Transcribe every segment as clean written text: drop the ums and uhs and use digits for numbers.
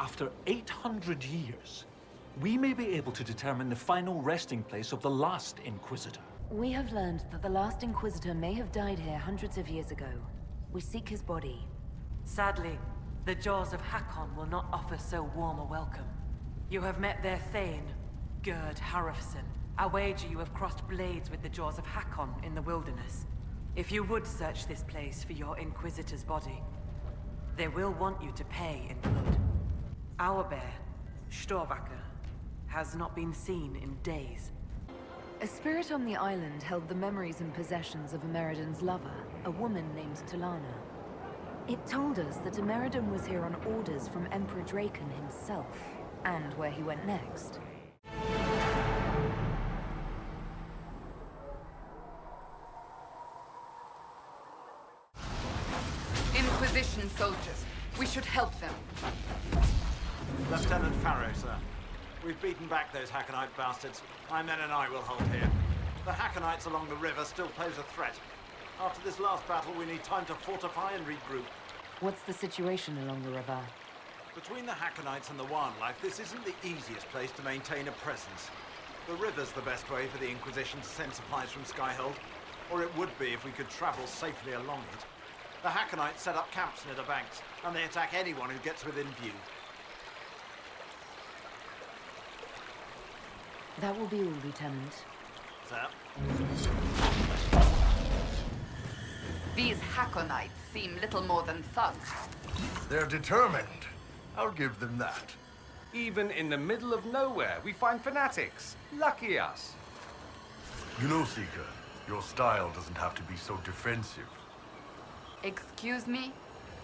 after 800 years, we may be able to determine the final resting place of the last Inquisitor. We have learned that the last Inquisitor may have died here hundreds of years ago. We seek his body. Sadly, the jaws of Hakkon will not offer so warm a welcome. You have met their Thane, Gerd Harrofson. I wager you have crossed blades with the jaws of Hakkon in the wilderness. If you would search this place for your Inquisitor's body, they will want you to pay in blood. Our bear, Storvacker, has not been seen in days. A spirit on the island held the memories and possessions of Ameridan's lover, a woman named Talana. It told us that Ameridan was here on orders from Emperor Draken himself, and where he went next. Inquisition soldiers. We should help them. Lieutenant Farrow, sir. We've beaten back those Hakkonite bastards. My men and I will hold here. The Hakkonites along the river still pose a threat. After this last battle, we need time to fortify and regroup. What's the situation along the river? Between the Hakkonites and the wildlife, this isn't the easiest place to maintain a presence. The river's the best way for the Inquisition to send supplies from Skyhold, or it would be if we could travel safely along it. The Hakkonites set up camps near the banks, and they attack anyone who gets within view. That will be all, Lieutenant. Sir? These Hakkonites seem little more than thugs. They're determined. I'll give them that. Even in the middle of nowhere, we find fanatics. Lucky us. You know, Seeker, your style doesn't have to be so defensive. Excuse me?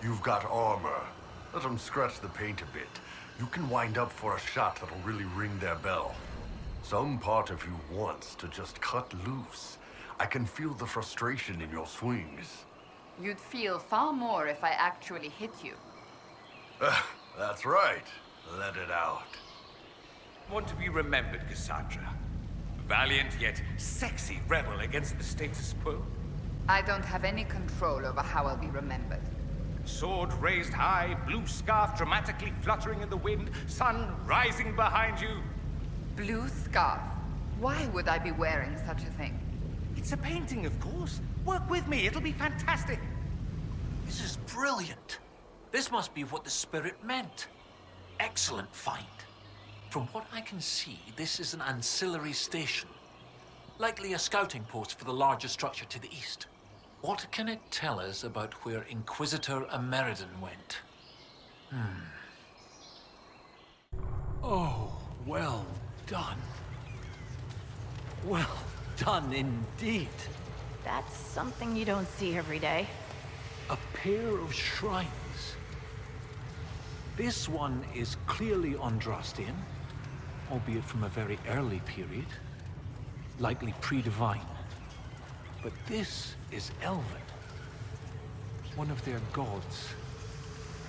You've got armor. Let them scratch the paint a bit. You can wind up for a shot that'll really ring their bell. Some part of you wants to just cut loose. I can feel the frustration in your swings. You'd feel far more if I actually hit you. That's right. Let it out. Want to be remembered, Cassandra. Valiant yet sexy rebel against the status quo. I don't have any control over how I'll be remembered. Sword raised high, blue scarf dramatically fluttering in the wind, sun rising behind you. Blue scarf. Why would I be wearing such a thing? It's a painting, of course. Work with me, it'll be fantastic. This is brilliant. This must be what the spirit meant. Excellent find. From what I can see, this is an ancillary station. Likely a scouting post for the larger structure to the east. What can it tell us about where Inquisitor Ameridan went? Oh, well done. Well done indeed. That's something you don't see every day. A pair of shrines. This one is clearly Andrastian, albeit from a very early period, likely pre-divine. But this is Elven, one of their gods.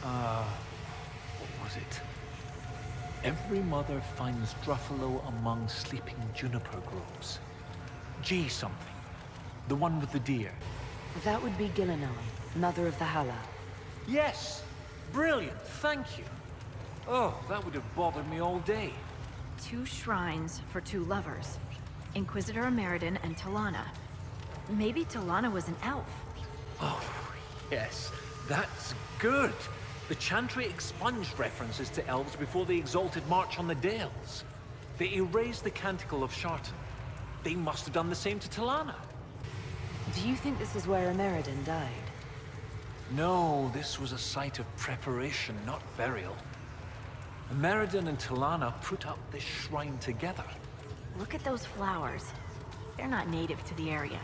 What was it? Every mother finds Druffalo among sleeping juniper groves. G something, the one with the deer. That would be Gillenan, mother of the Hala. Yes! Brilliant, thank you. Oh, that would have bothered me all day. 2 shrines for 2 lovers. Inquisitor Ameridan and Talana. Maybe Talana was an elf. Oh, yes, that's good. The Chantry expunged references to elves before the Exalted March on the Dales. They erased the Canticle of Shartan. They must have done the same to Talana. Do you think this is where Ameridan died? No, this was a site of preparation, not burial. Ameridan and Talana put up this shrine together. Look at those flowers. They're not native to the area.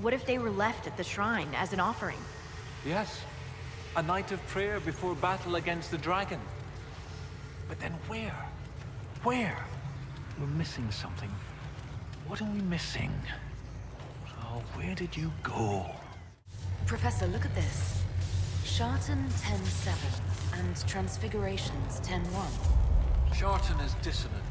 What if they were left at the shrine as an offering? Yes, a night of prayer before battle against the dragon. But then where? Where? We're missing something. What are we missing? Oh, where did you go? Professor, look at this. Shartan 10-7 and Transfigurations 10-1. Shartan is dissonant.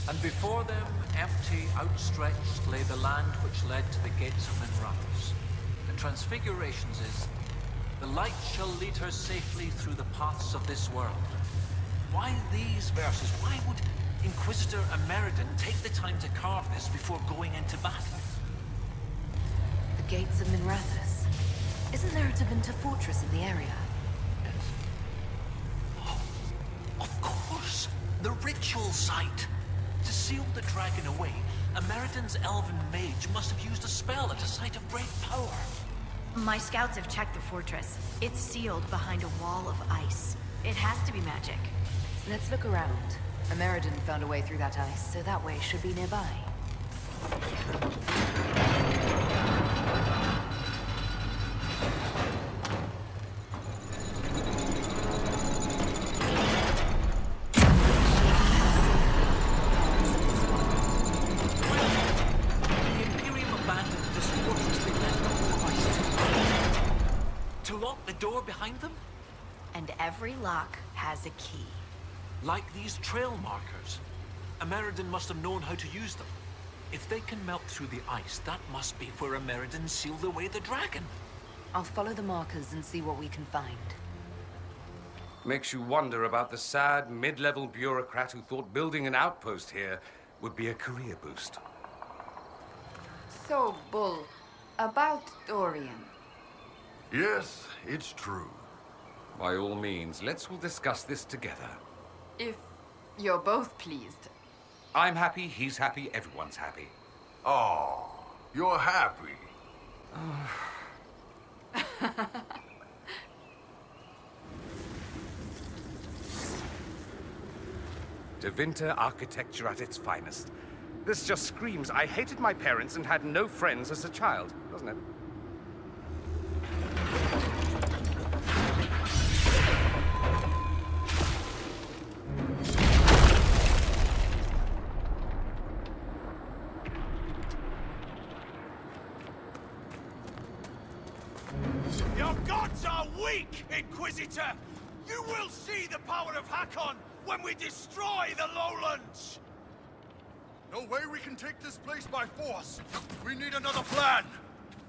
And before them, empty, outstretched, lay the land which led to the gates of Minraus. And Transfigurations is, the light shall lead her safely through the paths of this world. Why these verses? Why would Inquisitor Ameridan take the time to carve this before going into battle? The gates of Minrathous. Isn't there a Tevinter fortress in the area? Yes. Oh, of course! The ritual site! To seal the dragon away, Ameridan's elven mage must have used a spell at a site of great power. My scouts have checked the fortress. It's sealed behind a wall of ice. It has to be magic. Let's look around. Ameridan found a way through that ice, so that way should be nearby. The Imperium abandoned this fortress they left a wall of ice to lock the door behind them? And every lock has a key. Like these trail markers. Ameridan must have known how to use them. If they can melt through the ice, that must be where Ameridan sealed away the dragon. I'll follow the markers and see what we can find. Makes you wonder about the sad, mid-level bureaucrat who thought building an outpost here would be a career boost. So, Bull, about Dorian. Yes, it's true. By all means, let's all discuss this together. If you're both pleased. I'm happy, he's happy, everyone's happy. Oh, you're happy. Tevinter architecture at its finest. This just screams I hated my parents and had no friends as a child, doesn't it? Your gods are weak, Inquisitor! You will see the power of Hakkon when we destroy the lowlands! No way we can take this place by force. We need another plan.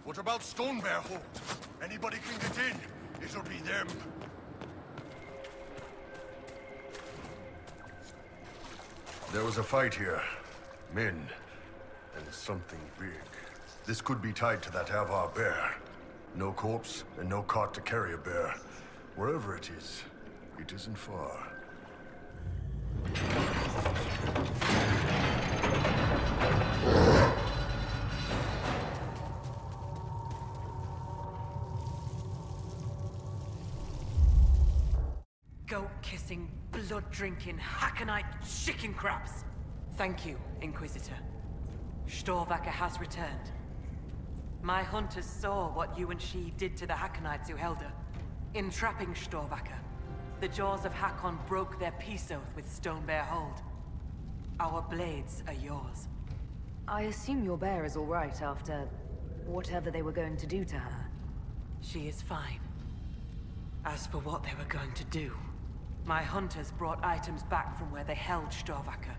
What about Stonebear Hold? Anybody can get in. It'll be them. There was a fight here. Men. And something big. This could be tied to that Avar bear. No corpse, and no cart to carry a bear. Wherever it isn't far. Goat-kissing, blood-drinking, Hakkonite chicken crabs! Thank you, Inquisitor. Storvacker has returned. My hunters saw what you and she did to the Hakkonites who held her. In trapping Storvacker, the jaws of Hakkon broke their peace oath with Stonebear Hold. Our blades are yours. I assume your bear is all right after whatever they were going to do to her. She is fine. As for what they were going to do, my hunters brought items back from where they held Storvacker.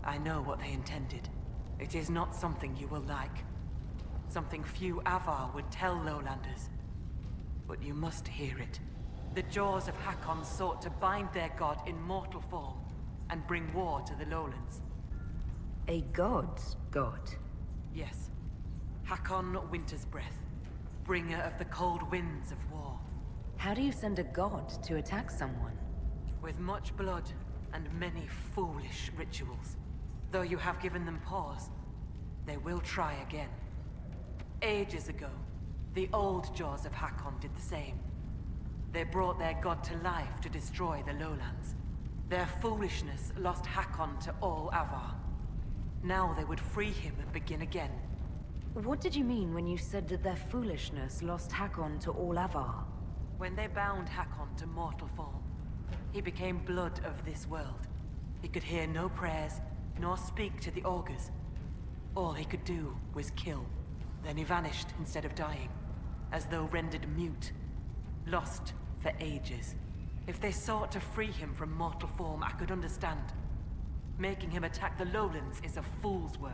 I know what they intended. It is not something you will like. Something few Avar would tell Lowlanders. But you must hear it. The jaws of Hakkon sought to bind their god in mortal form and bring war to the Lowlands. A god's god? Yes. Hakkon Winter's Breath, bringer of the cold winds of war. How do you send a god to attack someone? With much blood and many foolish rituals. Though you have given them pause, they will try again. Ages ago, the old jaws of Hakkon did the same. They brought their god to life to destroy the lowlands. Their foolishness lost Hakkon to all Avar. Now they would free him and begin again. What did you mean when you said that their foolishness lost Hakkon to all Avar? When they bound Hakkon to mortal form, he became blood of this world. He could hear no prayers, nor speak to the augurs. All he could do was kill. Then he vanished instead of dying, as though rendered mute, lost for ages. If they sought to free him from mortal form, I could understand. Making him attack the lowlands is a fool's work.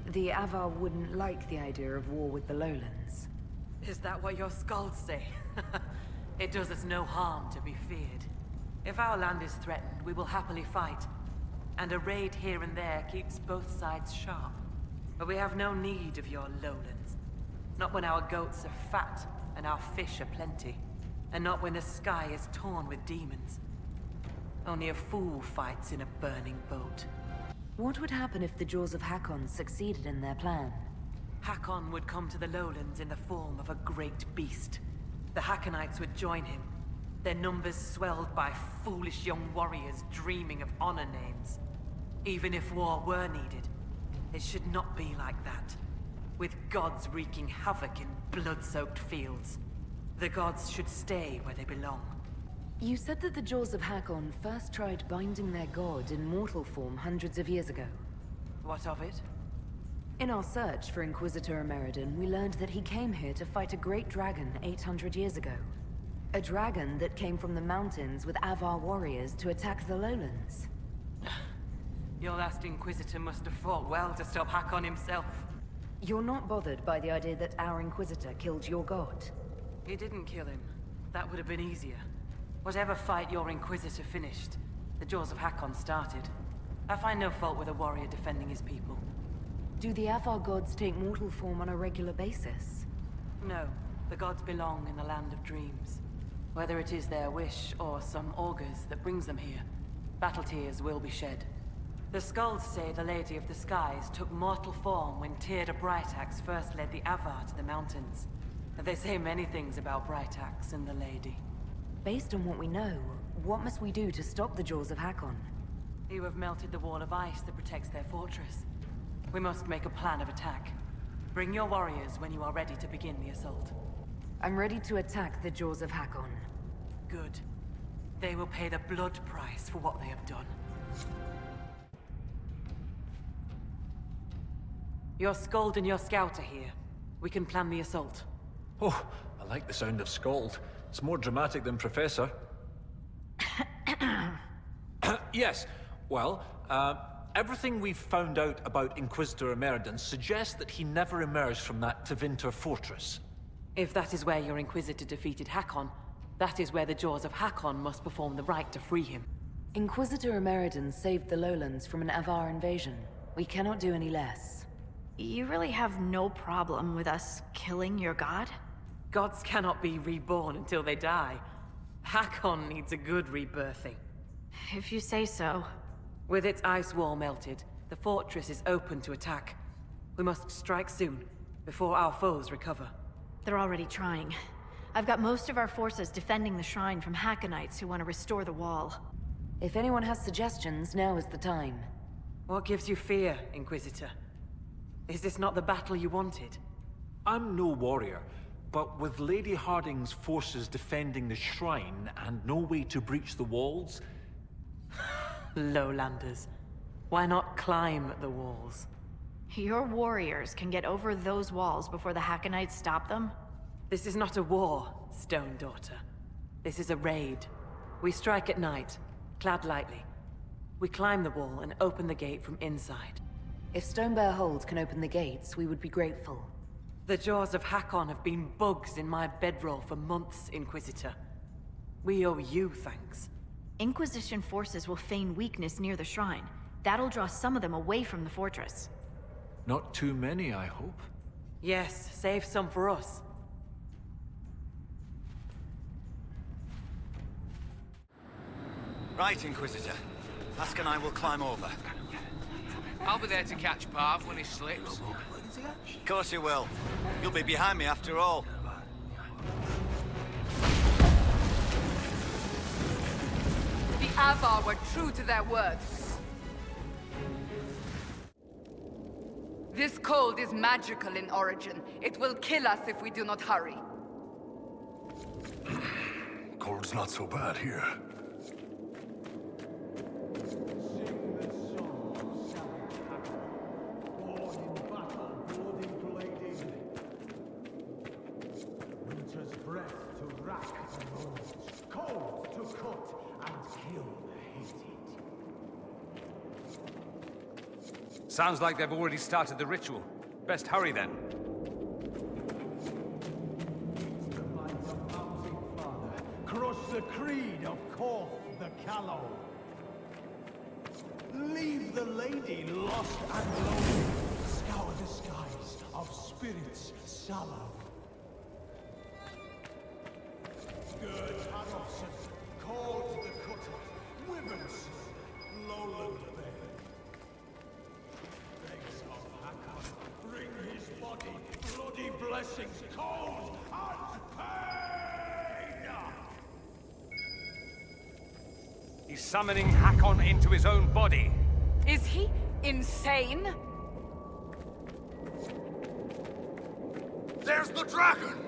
The Avar wouldn't like the idea of war with the lowlands. Is that what your skalds say? It does us no harm to be feared. If our land is threatened, we will happily fight. And a raid here and there keeps both sides sharp. But we have no need of your lowlands. Not when our goats are fat and our fish are plenty. And not when the sky is torn with demons. Only a fool fights in a burning boat. What would happen if the Jaws of Hakkon succeeded in their plan? Hakkon would come to the lowlands in the form of a great beast. The Hakkonites would join him, their numbers swelled by foolish young warriors dreaming of honor names. Even if war were needed, it should not be like that. With gods wreaking havoc in blood-soaked fields. The gods should stay where they belong. You said that the Jaws of Hakkon first tried binding their god in mortal form hundreds of years ago. What of it? In our search for Inquisitor Emeridon, we learned that he came here to fight a great dragon 800 years ago. A dragon that came from the mountains with Avar warriors to attack the lowlands. Your last Inquisitor must have fought well to stop Hakkon himself. You're not bothered by the idea that our Inquisitor killed your god? He didn't kill him. That would have been easier. Whatever fight your Inquisitor finished, the Jaws of Hakkon started. I find no fault with a warrior defending his people. Do the Avar gods take mortal form on a regular basis? No, the gods belong in the land of dreams. Whether it is their wish or some augurs that brings them here, battle tears will be shed. The skulls say the Lady of the Skies took mortal form when Tyrda Brightaxe first led the Avar to the mountains. They say many things about Brightaxe and the Lady. Based on what we know, what must we do to stop the Jaws of Hakkon? You have melted the wall of ice that protects their fortress. We must make a plan of attack. Bring your warriors when you are ready to begin the assault. I'm ready to attack the Jaws of Hakkon. Good. They will pay the blood price for what they have done. Your Skald and your Scout are here. We can plan the assault. Oh, I like the sound of Scald. It's more dramatic than Professor. Yes, well, everything we've found out about Inquisitor Emeridon suggests that he never emerged from that Tevinter fortress. If that is where your Inquisitor defeated Hakkon, that is where the Jaws of Hakkon must perform the rite to free him. Inquisitor Emeridon saved the lowlands from an Avar invasion. We cannot do any less. You really have no problem with us killing your god? Gods cannot be reborn until they die. Hakkon needs a good rebirthing. If you say so. With its ice wall melted, the fortress is open to attack. We must strike soon, before our foes recover. They're already trying. I've got most of our forces defending the shrine from Hakkonites who want to restore the wall. If anyone has suggestions, now is the time. What gives you fear, Inquisitor? Is this not the battle you wanted? I'm no warrior, but with Lady Harding's forces defending the shrine and no way to breach the walls... Lowlanders. Why not climb the walls? Your warriors can get over those walls before the Hakkonites stop them? This is not a war, Stone Daughter. This is a raid. We strike at night, clad lightly. We climb the wall and open the gate from inside. If Stonebear Hold can open the gates, we would be grateful. The Jaws of Hakkon have been bugs in my bedroll for months, Inquisitor. We owe you thanks. Inquisition forces will feign weakness near the shrine. That'll draw some of them away from the fortress. Not too many, I hope. Yes, save some for us. Right, Inquisitor. Ask and I will climb over. I'll be there to catch Parv when he slips. Of course you will. You'll be behind me after all. The Avar were true to their word. This cold is magical in origin. It will kill us if we do not hurry. Cold's not so bad here. Winter's breath to rack the bones, cold to cut and kill the hated. Sounds like they've already started the ritual. Best hurry then. The light of mounting father, crush the creed of Korth the callow. Leave the lady lost and lonely. Scour the skies of spirits sallow. Good Harrelson, called the cutter, Wyvern's lowland bay. Begs of Hakkon, bring his body, bloody blessings, cold and pain! He's summoning Hakkon into his own body. Is he insane? There's the dragon!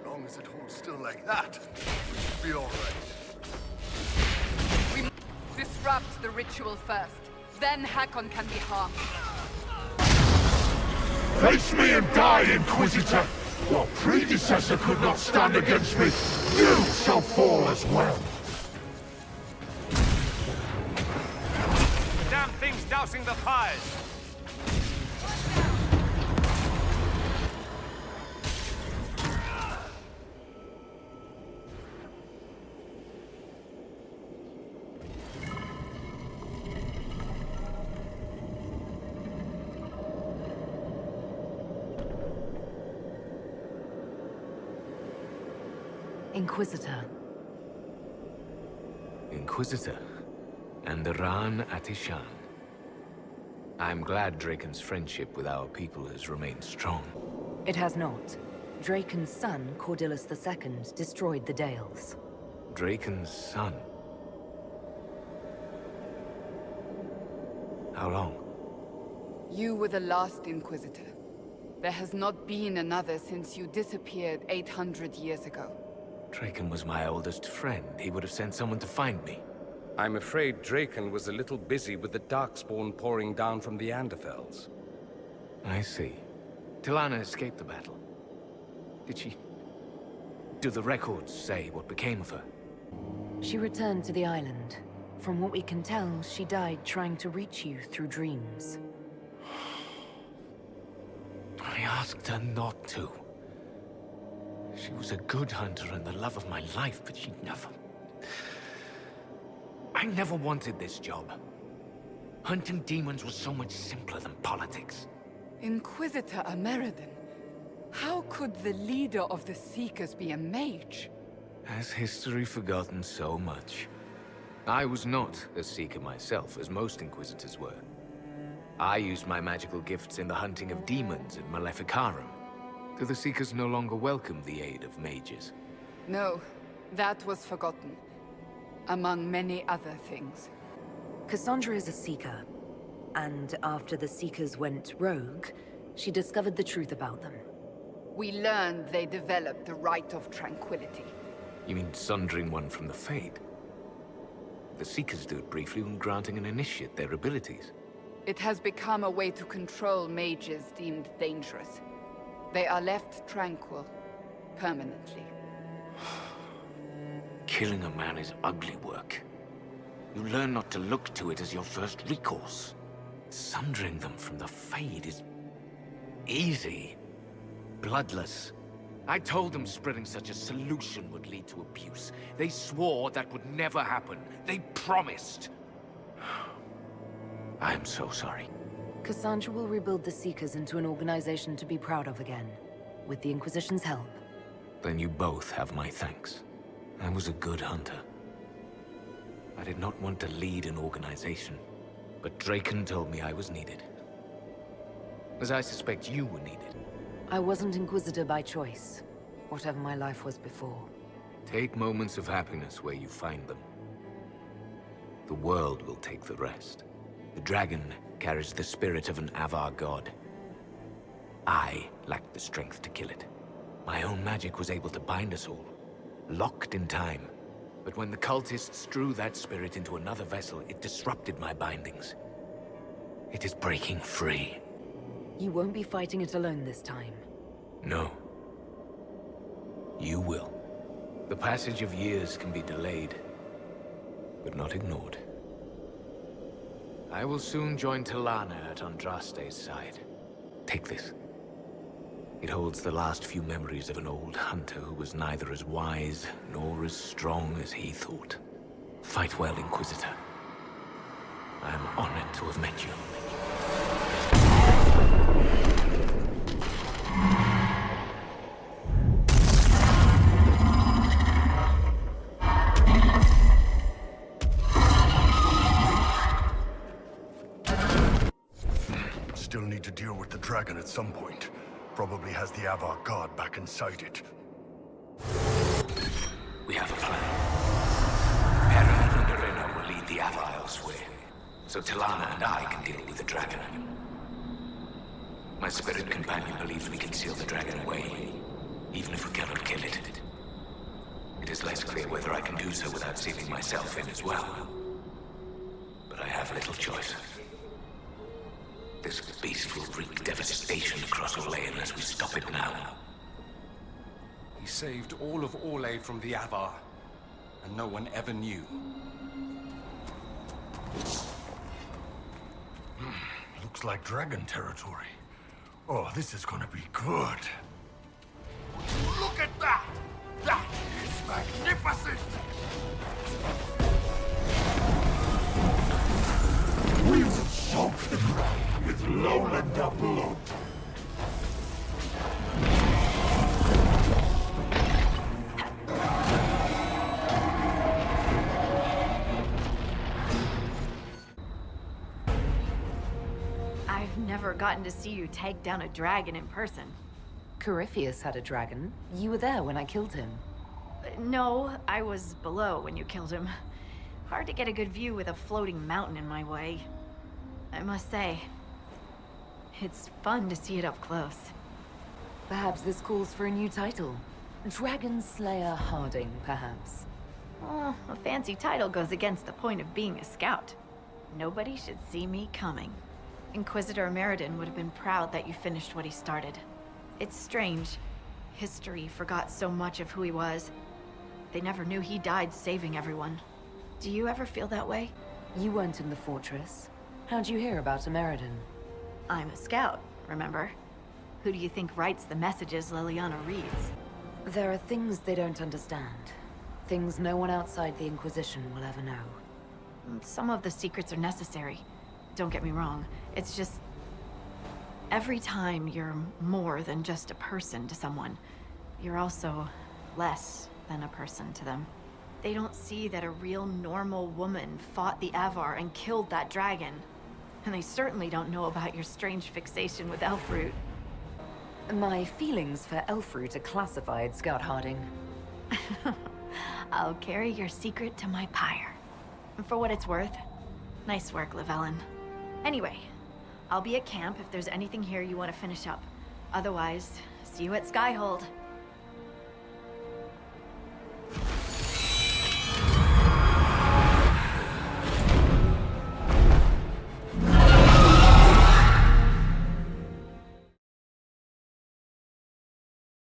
As long as it holds still like that, we should be all right. We must disrupt the ritual first. Then Hakkon can be harmed. Face me and die, Inquisitor! Your predecessor could not stand against me. You shall fall as well. Damn thing's dousing the fires. Inquisitor. Inquisitor. And Ran Atishan. I'm glad Draken's friendship with our people has remained strong. It has not. Draken's son, Cordillus II, destroyed the Dales. Draken's son? How long? You were the last Inquisitor. There has not been another since you disappeared 800 years ago. Draken was my oldest friend. He would have sent someone to find me. I'm afraid Draken was a little busy with the Darkspawn pouring down from the Anderfels. I see. Tilana escaped the battle. Did she... Do the records say what became of her? She returned to the island. From what we can tell, she died trying to reach you through dreams. I asked her not to. She was a good hunter and the love of my life, but she never... I never wanted this job. Hunting demons was so much simpler than politics. Inquisitor Ameridan? How could the leader of the Seekers be a mage? Has history forgotten so much? I was not a Seeker myself, as most Inquisitors were. I used my magical gifts in the hunting of demons in Maleficarum. Do the Seekers no longer welcome the aid of mages? No, that was forgotten. Among many other things. Cassandra is a Seeker. And after the Seekers went rogue, she discovered the truth about them. We learned they developed the Rite of Tranquility. You mean sundering one from the Fade? The Seekers do it briefly when granting an initiate their abilities. It has become a way to control mages deemed dangerous. They are left tranquil, permanently. Killing a man is ugly work. You learn not to look to it as your first recourse. Sundering them from the Fade is... easy. Bloodless. I told them spreading such a solution would lead to abuse. They swore that would never happen. They promised. I'm so sorry. Cassandra will rebuild the Seekers into an organization to be proud of again, with the Inquisition's help. Then you both have my thanks. I was a good hunter. I did not want to lead an organization, but Draken told me I was needed. As I suspect you were needed. I wasn't Inquisitor by choice, whatever my life was before. Take moments of happiness where you find them. The world will take the rest. The dragon carries the spirit of an Avar god. I lacked the strength to kill it. My own magic was able to bind us all, locked in time. But when the cultists drew that spirit into another vessel, it disrupted my bindings. It is breaking free. You won't be fighting it alone this time. No. You will. The passage of years can be delayed, but not ignored. I will soon join Tilana at Andraste's side. Take this. It holds the last few memories of an old hunter who was neither as wise nor as strong as he thought. Fight well, Inquisitor. I am honored to have met you. Still need to deal with the dragon at some point. Probably has the Avar god back inside it. We have a plan. Perrin and Irina will lead the Avar elsewhere, so Tilana and I can deal with the dragon. My spirit companion believes we can seal the dragon away, even if we cannot kill it. It is less clear whether I can do so without sealing myself in as well. But I have little choice. This beast will wreak devastation across Orlais unless we stop it now. He saved all of Orlais from the Avar, and no one ever knew. Looks like dragon territory. Oh, this is gonna be good. Look at that! That is magnificent! We will soak the ground with lowlander blood. I've never gotten to see you take down a dragon in person. Corypheus had a dragon. You were there when I killed him. No, I was below when you killed him. Hard to get a good view with a floating mountain in my way. I must say, it's fun to see it up close. Perhaps this calls for a new title. Dragon Slayer Harding, perhaps. Oh, a fancy title goes against the point of being a scout. Nobody should see me coming. Inquisitor Meriden would have been proud that you finished what he started. It's strange. History forgot so much of who he was. They never knew he died saving everyone. Do you ever feel that way? You weren't in the fortress. How'd you hear about Meriden? I'm a scout, remember? Who do you think writes the messages Liliana reads? There are things they don't understand. Things no one outside the Inquisition will ever know. Some of the secrets are necessary. Don't get me wrong. It's just... every time you're more than just a person to someone, you're also less than a person to them. They don't see that a real normal woman fought the Avar and killed that dragon. And they certainly don't know about your strange fixation with Elfroot. My feelings for Elfroot are classified, Scout Harding. I'll carry your secret to my pyre. And for what it's worth, nice work, Llewellyn. Anyway, I'll be at camp if there's anything here you want to finish up. Otherwise, see you at Skyhold.